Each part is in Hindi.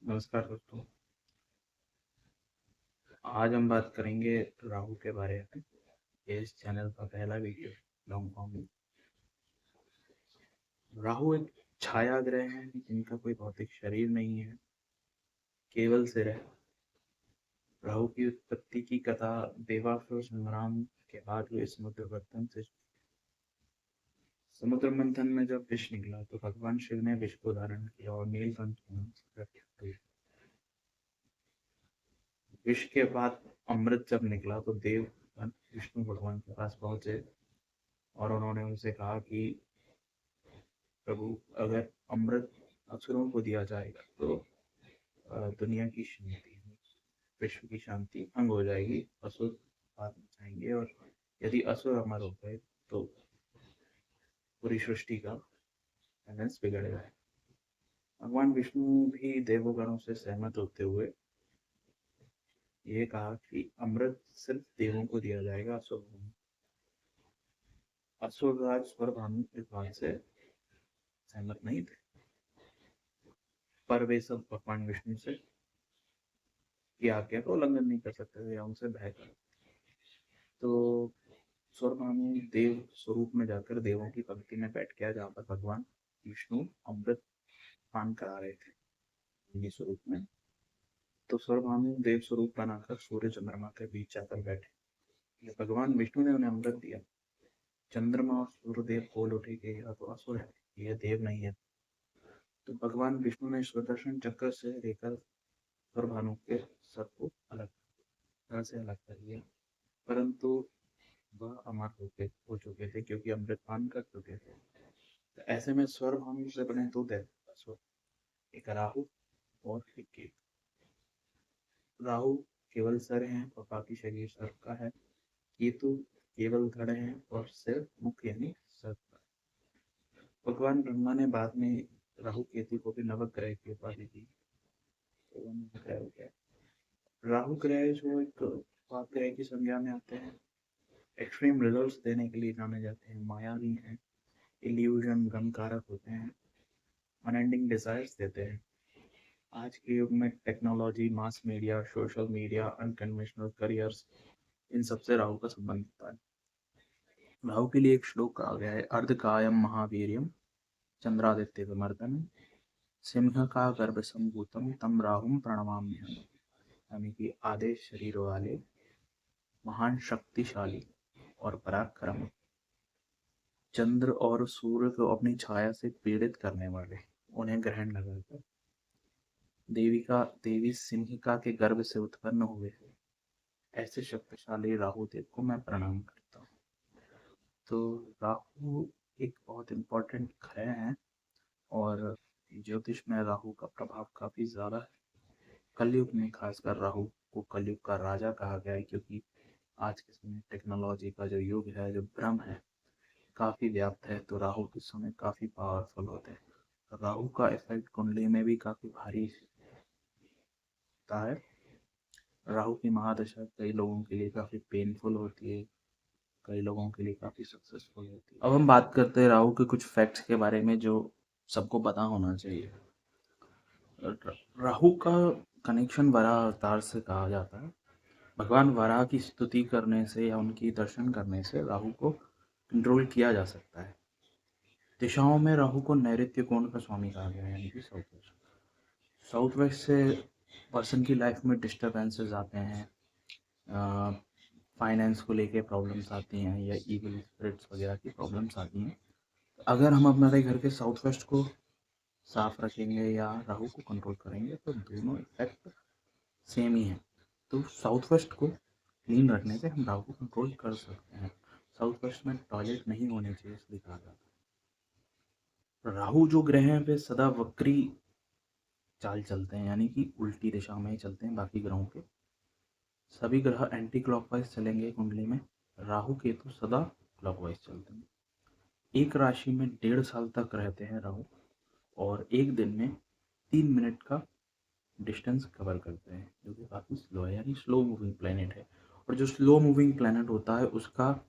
नमस्कार दोस्तों। आज हम बात करेंगे राहु के बारे में। ये इस चैनल का पहला वीडियो लॉन्ग फॉर्म में। राहु एक छाया ग्रह है जिनका कोई भौतिक शरीर नहीं है, केवल सिर है। राहु की उत्पत्ति की कथा देवासुर संग्राम के बाद हुए समुद्र मंथन में जब विष निकला तो भगवान शिव ने विष को धारण किया और नीलकंठ के नाम से प्रख्यात हुई। विष के बाद अमृत जब निकला तो देव विष्णु भगवान के पास पहुंचे और उन्होंने उनसे कहा कि प्रभु, अगर अमृत असुरों को दिया जाएगा तो दुनिया की शांति, विश्व की शांति भंग हो जाएगी, असुर बात जाएंगे और यदि असुर अमर हो गए तो पूरी सृष्टि का बैलेंस बिगड़ जाए। भगवान विष्णु भी देवगणों से सहमत होते हुए ये कहा कि अमृत सिर्फ देवों को दिया जाएगा, असुर राज स्वरभानु इस बात से सहमत नहीं थे, पर वे सब भगवान विष्णु से की आज्ञा का उल्लंघन नहीं कर सकते थे या उनसे भय कर। तो स्वरभानु देव स्वरूप में जाकर देवों की पंक्ति में बैठ गया जहाँ पर भगवान विष्णु अमृत पान करा रहे थे उनके स्वरूप में। तो स्वरभानु देव स्वरूप बनाकर सूर्य चंद्रमा के बीच जाकर बैठे। ये भगवान विष्णु ने उन्हें अमृत दिया। चंद्रमा और सूर्यदेव बोल उठे कि यह तो असुर है, यह देव नहीं है। तो भगवान विष्णु ने सुदर्शन चक्र से लेकर स्वरभानु के सर को अलग तरह से अलग कर दिया, परंतु वह अमर हो चुके थे क्योंकि अमृतपान कर चुके थे। तो ऐसे में स्वरभानु से बने दो दैत्य, एक राहु और एक केतु। राहु केवल सर हैं और बाकी शरीर सर्प का है। केतु केवल धड़ हैं और सिर मुख यानी सर्प का है। भगवान ब्रह्मा ने बाद में राहु केतु को भी नवग्रह की उपाधि दी। तो वो नवग्रह हो गया। राहु ग्रह जो एक पाप ग्रह की संज्ञा में आते हैं, एक्सट्रीम रिजल्ट्स देने के लिए जाने जाते हैं, मायावी हैं, इल्यूजन गम कारक होते हैं, अनएंडिंग डिजायर्स देते हैं। आज के युग में technology, mass media, social media, unconventional careers, इन सबसे राहु का संबंध होता है। राहु के लिए एक श्लोक कहा गया है, अर्धकायम महावीर्यम चंद्रादित्य विमर्दन सिंह का गर्भ संभूतम तम राहुम प्रणमाम्यहम्। यानी कि आधे शरीर वाले, महान शक्तिशाली और पराक्रम, चंद्र और सूर्य को अपनी छाया से पीड़ित करने वाले, उन्हें ग्रहण लगाकर देवी सिंहिका के गर्भ से उत्पन्न हुए ऐसे शक्तिशाली राहु देव को मैं प्रणाम करता हूँ। तो राहु एक बहुत इम्पोर्टेंट ग्रह है और ज्योतिष में राहु का प्रभाव काफी ज्यादा है। कलयुग में खासकर राहु को कलयुग का राजा कहा गया है क्योंकि आज के समय टेक्नोलॉजी का जो युग है, जो भ्रम है, काफी व्याप्त है। तो राहु इस समय काफी पावरफुल होते हैं। राहु का इफेक्ट कुंडली में भी काफी भारी होता है। राहु की महादशा कई लोगों के लिए काफी पेनफुल होती है, कई लोगों के लिए काफी सक्सेसफुल होती है। अब हम बात करते हैं राहु के कुछ फैक्ट्स के बारे में जो सबको पता होना चाहिए। राहु का कनेक्शन वराह अवतार से कहा जाता है। भगवान वराह की स्तुति करने से या उनकी दर्शन करने से राहु को कंट्रोल किया जा सकता है। दिशाओं में राहु को नैऋत्य कोण का स्वामी कहा गया है, यानी कि साउथ वेस्ट। साउथ वेस्ट से पर्सन की लाइफ में डिस्टर्बेंसेस आते हैं, फाइनेंस को लेके प्रॉब्लम्स आती हैं या इविल स्पिरिट्स वगैरह की प्रॉब्लम्स आती हैं। अगर हम अपने घर के साउथ वेस्ट को साफ रखेंगे या राहु को कंट्रोल करेंगे तो दोनों इफेक्ट सेम ही है। तो साउथ वेस्ट को क्लीन रखने से हम राहु को कंट्रोल कर सकते हैं। साउथ वेस्ट में टॉयलेट नहीं होने चाहिए इसलिए कहा जाता है। राहु जो ग्रह हैं वे सदा वक्री चाल चलते हैं, यानी कि उल्टी दिशा में ही चलते हैं। बाकी ग्रहों के सभी ग्रह एंटी क्लॉकवाइज चलेंगे कुंडली में, राहु केतु सदा क्लॉकवाइज चलते हैं। एक राशि में 1.5 साल तक रहते हैं राहु और एक दिन में 3 मिनट का डिस्टेंस कवर करते हैं, जो कि काफ़ी स्लो है, यानी स्लो मूविंग प्लैनेट है। और जो स्लो मूविंग प्लैनेट होता है उसका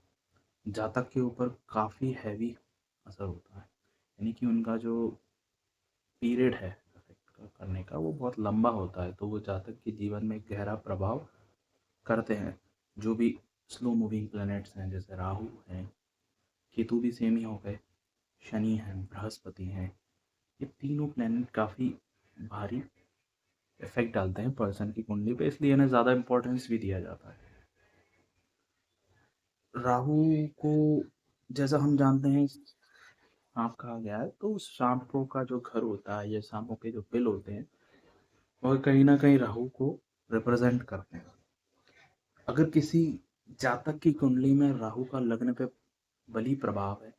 जातक के ऊपर काफ़ी हैवी असर होता है, यानी कि उनका जो पीरियड है करने का वो बहुत लंबा होता है, तो वो जातक के जीवन में गहरा प्रभाव करते हैं। जो भी स्लो मूविंग प्लैनेट्स हैं जैसे राहु हैं, केतु भी सेम ही हो गए, शनि हैं, बृहस्पति हैं, ये तीनों प्लैनेट काफ़ी भारी इफेक्ट डालते हैं पर्सन की कुंडली पे, इसलिए इन्हें ज़्यादा इंपॉर्टेंस भी दिया जाता है। राहु को जैसा हम जानते हैं सांप कहा गया है, तो उस सांपों का जो घर होता है या सांपों के जो बिल होते हैं वह कहीं ना कहीं राहु को रिप्रेजेंट करते हैं। अगर किसी जातक की कुंडली में राहु का लग्न पे बली प्रभाव है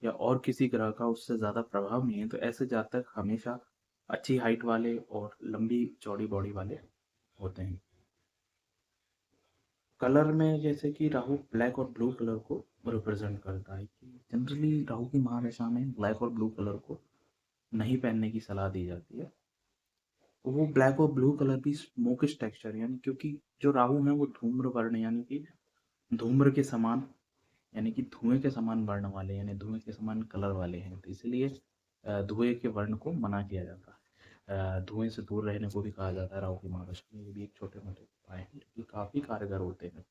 या और किसी ग्रह का उससे ज़्यादा प्रभाव नहीं है, तो ऐसे जातक हमेशा अच्छी हाइट वाले और लंबी चौड़ी बॉडी वाले होते हैं। कलर में जैसे कि राहु ब्लैक और ब्लू कलर को रिप्रेजेंट करता है, कि जनरली राहु की महादशा में ब्लैक और ब्लू कलर को नहीं पहनने की सलाह दी जाती है। वो ब्लैक और ब्लू कलर भी स्मोकिश टेक्सचर, यानी क्योंकि जो राहु है वो धूम्र वर्ण यानी कि धूम्र के समान, यानी कि धुएं के समान वर्ण वाले, यानी धुएं के समान कलर वाले हैं, तो इसलिए धुएं के वर्ण को मना किया जाता है। धुएं से दूर रहने को भी कहा जाता है राहु की महादशा में। ये भी एक छोटे मोटे उपाय हैं जो कि काफ़ी कारगर होते हैं।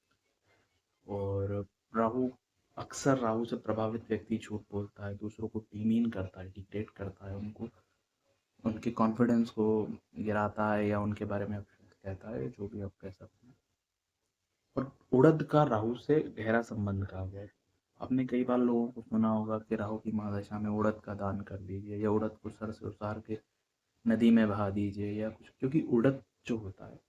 और राहु अक्सर राहु से प्रभावित व्यक्ति झूठ बोलता है, दूसरों को डीमीन करता है, डिग्रेड करता है, उनको उनके कॉन्फिडेंस को गिराता है या उनके बारे में अपशब्द कहता है, जो भी आप कह सकते हैं। और उड़द का राहु से गहरा संबंध कहा गया है। आपने कई बार लोगों को सुना होगा कि राहु की महादशा में उड़द का दान कर दीजिए या उड़द को सर से उतार के नदी में बहा दीजिए या कुछ, क्योंकि उड़द जो होता है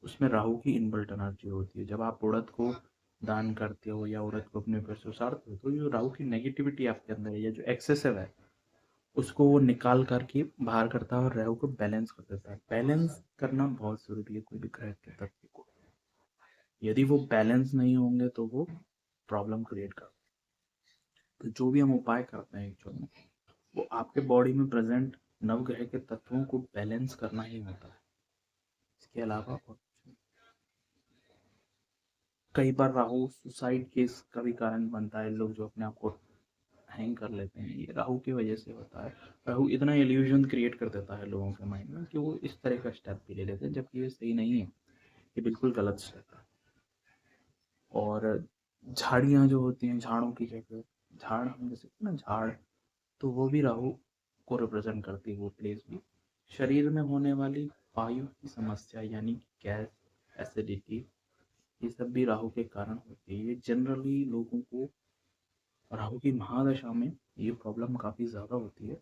उसमें राहु की इनबिल्ट एनर्जी होती है। जब आप उड़द को दान करते हो या उड़द को अपने ऊपर से उतारते हो, तो जो राहु की नेगेटिविटी आपके अंदर है या जो एक्सेसिव है उसको वो निकाल करके बाहर करता है और राहु को बैलेंस कर देता है। बैलेंस करना बहुत जरूरी है कोई भी ग्रह के तत्व को। यदि वो बैलेंस नहीं होंगे तो वो प्रॉब्लम क्रिएट करते हैं। तो जो भी हम उपाय करते हैं एक्चुअल में वो आपके बॉडी में प्रेजेंट नवग्रह के तत्वों को बैलेंस करना ही होता है, इसके अलावा और कुछ नहीं। कई बार राहु सुसाइड केस का भी कारण बनता है। लोग जो अपने आप को हैंग कर लेते हैं, ये राहु की वजह से होता है। राहु इतना इल्यूजन क्रिएट कर देता है लोगों के माइंड में कि वो इस तरह का स्टेप भी ले लेते हैं, जबकि ये सही नहीं है, ये बिल्कुल गलत स्टेप है। और झाड़ियाँ जो होती हैं, झाड़ों की जगह झाड़ हम जैसे ना झाड़, तो वो भी राहु को रिप्रेजेंट करती है वो प्लेस भी। शरीर में होने वाली वायु की समस्या यानी कि गैस, एसिडिटी, ये सब भी राहु के कारण होती है। ये जनरली लोगों को राहु की महादशा में ये प्रॉब्लम काफ़ी ज़्यादा होती है।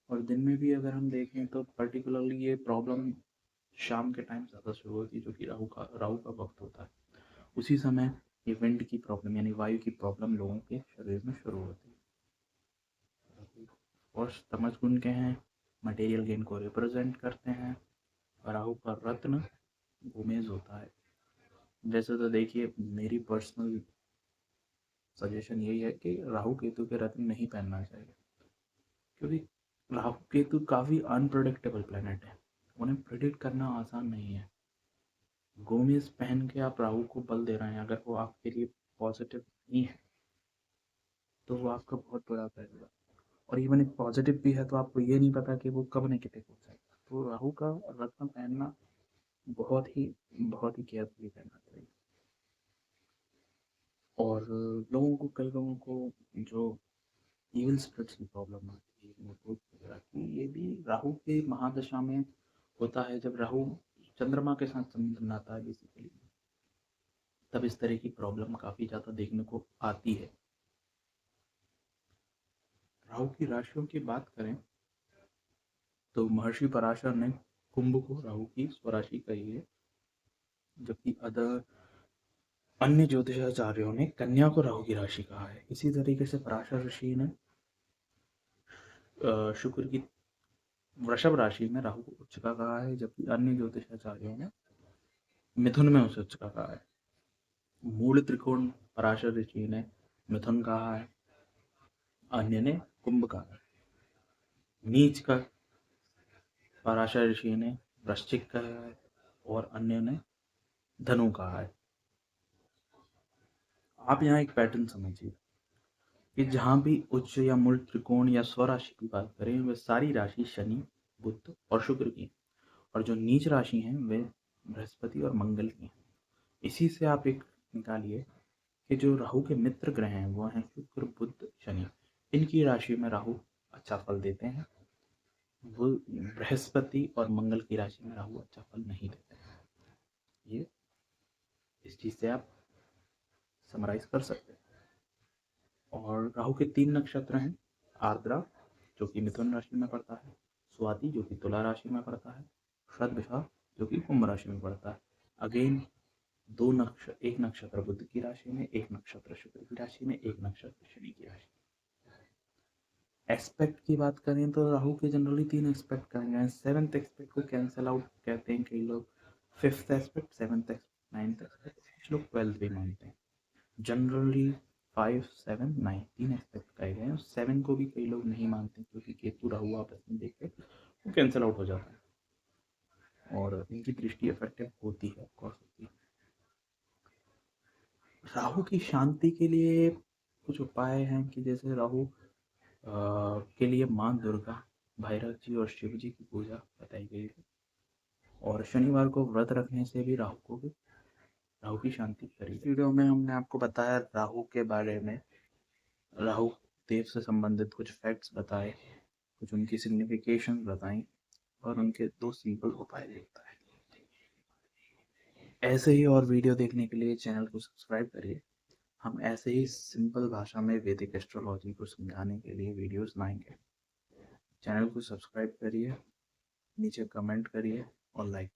और दिन में भी अगर हम देखें तो पर्टिकुलरली ये प्रॉब्लम शाम के टाइम ज़्यादा शुरू होती है, जो कि राहु का वक्त होता है। उसी समय ये विंड की प्रॉब्लम यानी वायु की प्रॉब्लम लोगों के शरीर में शुरू होती है। और तमस गुण के हैं, मटेरियल गेन को रिप्रेजेंट करते हैं। राहु का रत्न गोमेज होता है। वैसे तो देखिए मेरी पर्सनल सजेशन यही है कि राहु केतु के रत्न नहीं पहनना चाहिए, क्योंकि राहु केतु काफ़ी अनप्रडिक्टेबल प्लेनेट है, उन्हें प्रिडिक्ट करना आसान नहीं है। गोमेज पहन के आप राहु को बल दे रहे हैं, अगर वो आपके लिए पॉजिटिव नहीं है तो वो आपका बहुत बड़ा करेगा। और इवन एक पॉजिटिव भी है तो आपको ये नहीं पता कि वो कब नेगेटिव हो जाएगा। तो राहु का रत्न पहनना बहुत ही केयरफुली पहनना चाहिए। और कई लोगों को जो इविल स्पिरिट्स की प्रॉब्लम आती है, भूत वगैरह की, ये भी राहु के महादशा में होता है। जब राहु चंद्रमा के साथ संबंध बनाता है बेसिकली, तब इस तरह की प्रॉब्लम काफ़ी ज़्यादा देखने को आती है। राहु की राशियों की बात करें तो महर्षि पराशर ने कुंभ को राहु की स्वराशि कही है, जबकि अदर अन्य ज्योतिषाचार्यों ने कन्या को राहु की राशि कहा है। इसी तरीके से पराशर ऋषि ने शुक्र की वृषभ राशि में राहु को उच्च का कहा है, जबकि अन्य ज्योतिषाचार्यों ने मिथुन में उसे उच्च का कहा है। मूल त्रिकोण पराशर ऋषि ने मिथुन कहा है, अन्य ने कुंभ कहा है। नीच का पराशर ऋषि ने वृश्चिक कहा है और अन्य ने धनु कहा है। आप यहाँ एक पैटर्न समझिए कि जहाँ भी उच्च या मूल त्रिकोण या स्वराशि की बात करें, वह सारी राशि शनि, बुध और शुक्र की, और जो नीच राशि हैं वे बृहस्पति और मंगल की हैं। इसी से आप एक निकालिए कि जो राहु के मित्र ग्रह हैं वो हैं शुक्र, बुध, शनि। इनकी राशि में राहु अच्छा फल देते हैं, वो बृहस्पति और मंगल की राशि में राहु अच्छा फल नहीं देते हैं। ये इस चीज़ से आप समराइज कर सकते हैं। और राहु के 3 नक्षत्र हैं, आर्द्रा जो कि मिथुन राशि में पड़ता है, स्वाति जो कि तुला राशि में पड़ता है, शतभिषा जो कि कुंभ राशि में पड़ता है। अगेन एक नक्षत्र बुध की राशि में, एक नक्षत्र शुक्र की राशि में, एक नक्षत्र शनि की राशि। एस्पेक्ट की बात करें तो राहु के जनरली 3 एस्पेक्ट करेंगे। 7th एस्पेक्ट को कैंसिल आउट कहते हैं कई लोग, 5th aspect, 7th aspect, 9th aspect, कुछ लोग 12th भी मानते हैं। जनरली 5, 7, 9 3 एस्पेक्ट कहे गए हैं। 7 को भी कई लोग नहीं मानते क्योंकि केतु राहु आपस में देखते वो कैंसिल आउट हो जाता है और इनकी दृष्टि इफेक्टिव होती है, ऑफकोर्स होती है। राहु की शांति के लिए कुछ उपाय हैं कि जैसे राहु के लिए माँ दुर्गा, भैरव जी और शिव जी की पूजा बताई गई है। और शनिवार को व्रत रखने से भी राहु की शांति करी। वीडियो में हमने आपको बताया राहु के बारे में, राहु देव से संबंधित कुछ फैक्ट्स बताए, कुछ उनकी सिग्निफिकेशन बताई और उनके 2 सिंपल उपाय भी बताए। ऐसे ही और वीडियो देखने के लिए चैनल को सब्सक्राइब करिए। हम ऐसे ही सिंपल भाषा में वैदिक एस्ट्रोलॉजी को समझाने के लिए वीडियोस लाएंगे। चैनल को सब्सक्राइब करिए, नीचे कमेंट करिए और लाइक।